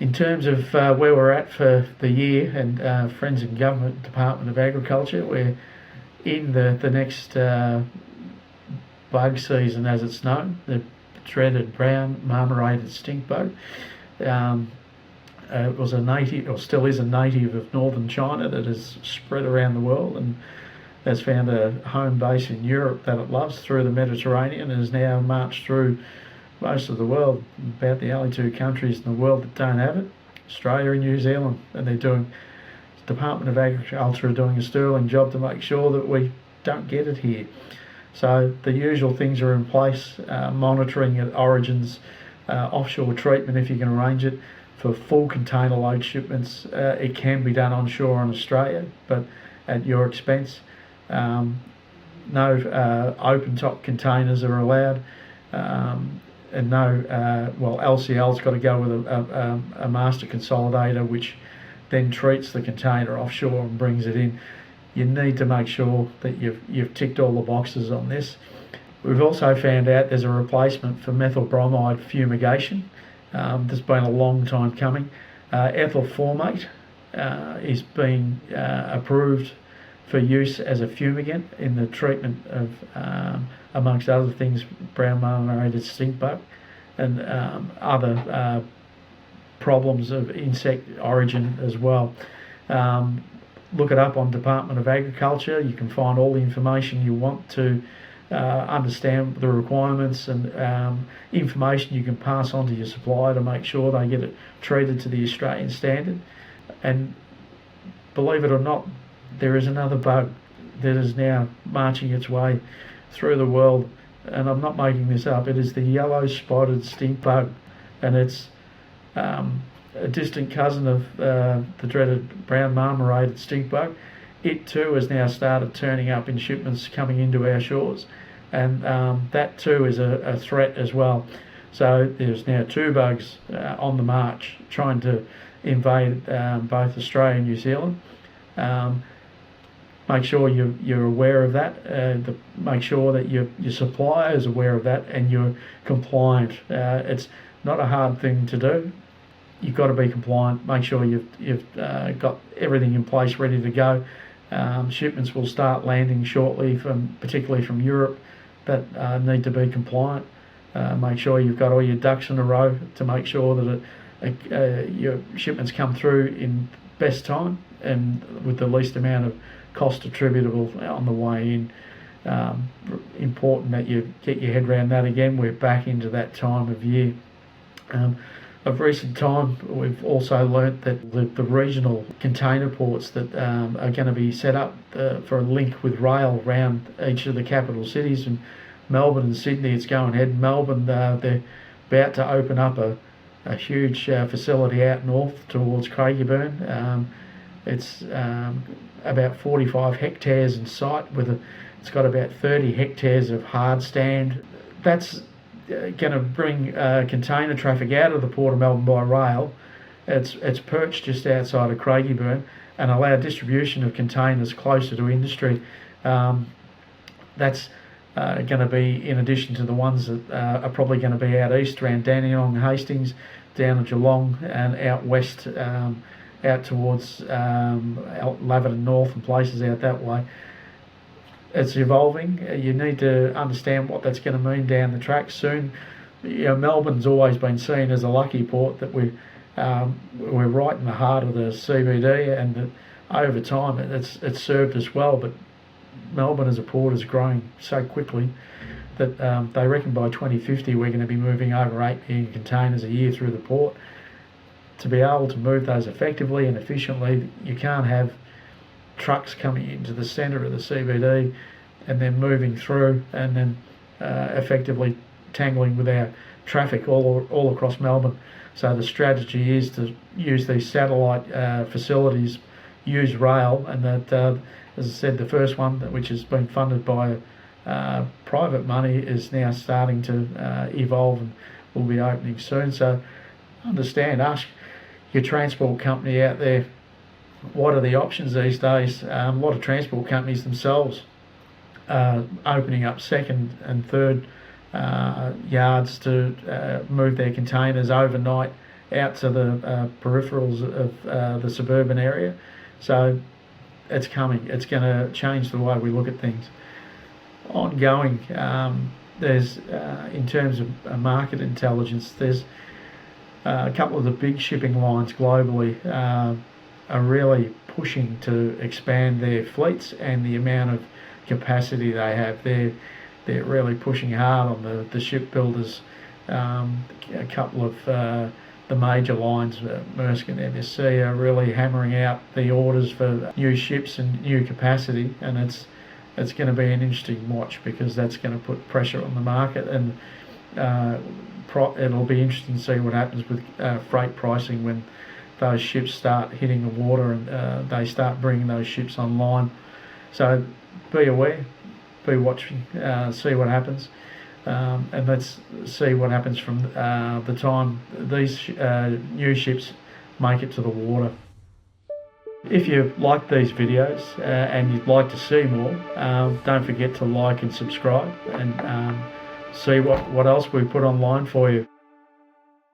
In terms of where we're at for the year, and Friends and Government Department of Agriculture, we're in the next bug season, as it's known, the dreaded brown marmorated stink bug. It was a native, or still is a native, of northern China that has spread around the world and has found a home base in Europe that it loves through the Mediterranean, and has now marched through most of the world. About the only two countries in the world that don't have it, Australia and New Zealand, and the Department of Agriculture are doing a sterling job to make sure that we don't get it here. So the usual things are in place, monitoring at origins, offshore treatment if you can arrange it. For full container load shipments, it can be done onshore in Australia, but at your expense. No open top containers are allowed, and no, LCL's got to go with a master consolidator, which then treats the container offshore and brings it in. You need to make sure that you've ticked all the boxes on this. We've also found out there's a replacement for methyl bromide fumigation. There's been a long time coming. Ethel Formate is being approved for use as a fumigant in the treatment of, amongst other things, brown marmorated stink bug and other problems of insect origin as well. Look it up on Department of Agriculture. You can find all the information you want to understand the requirements, and information you can pass on to your supplier to make sure they get it treated to the Australian standard. And believe it or not, there is another bug that is now marching its way through the world, and I'm not making this up. It is the yellow spotted stink bug, and it's a distant cousin of the dreaded brown marmorated stink bug. It too has now started turning up in shipments coming into our shores, and that too is a threat as well. So there's now two bugs on the march trying to invade both Australia and New Zealand. Make sure you're aware of that. Make sure that your supplier is aware of that and you're compliant. It's not a hard thing to do. You've got to be compliant. Make sure you've got everything in place, ready to go. Shipments will start landing shortly, particularly from Europe, that need to be compliant. Make sure you've got all your ducks in a row to make sure that your shipments come through in best time and with the least amount of cost attributable on the way in. Important that you get your head around that. Again, we're back into that time of year. Of recent time, we've also learnt that the regional container ports that are going to be set up for a link with rail around each of the capital cities, in Melbourne and Sydney, it's going ahead. Melbourne, they're about to open up a huge facility out north towards Craigieburn. It's about 45 hectares in site, it's got about 30 hectares of hard stand. That's going to bring container traffic out of the Port of Melbourne by rail. It's perched just outside of Craigieburn and allow distribution of containers closer to industry. That's going to be in addition to the ones that are probably going to be out east around Dandenong, Hastings, down to Geelong, and out west, out towards Laverton North and places out that way. It's evolving. You need to understand what that's going to mean down the track soon. Melbourne's always been seen as a lucky port, that we're right in the heart of the CBD, and that over time it's served us well. But Melbourne as a port is growing so quickly that they reckon by 2050 we're going to be moving over 8 million containers a year through the port. To be able to move those effectively and efficiently, you can't have trucks coming into the centre of the CBD and then moving through and then effectively tangling with our traffic all across Melbourne. So the strategy is to use these satellite facilities, use rail, and that, as I said, the first one, which has been funded by private money, is now starting to evolve and will be opening soon. So understand, ask your transport company out there, what are the options these days? A lot of transport companies themselves opening up second and third yards to move their containers overnight out to the peripherals of the suburban area. So it's coming. It's going to change the way we look at things. Ongoing, there's in terms of market intelligence, there's a couple of the big shipping lines globally are really pushing to expand their fleets and the amount of capacity they have. They're really pushing hard on the shipbuilders. A couple of the major lines, Mersk and MSC, are really hammering out the orders for new ships and new capacity, and it's going to be an interesting watch, because that's going to put pressure on the market, and it'll be interesting to see what happens with freight pricing when those ships start hitting the water and they start bringing those ships online. So be aware, be watching, see what happens, and let's see what happens from the time these new ships make it to the water. If you like these videos and you'd like to see more, don't forget to like and subscribe, and see what else we put online for you.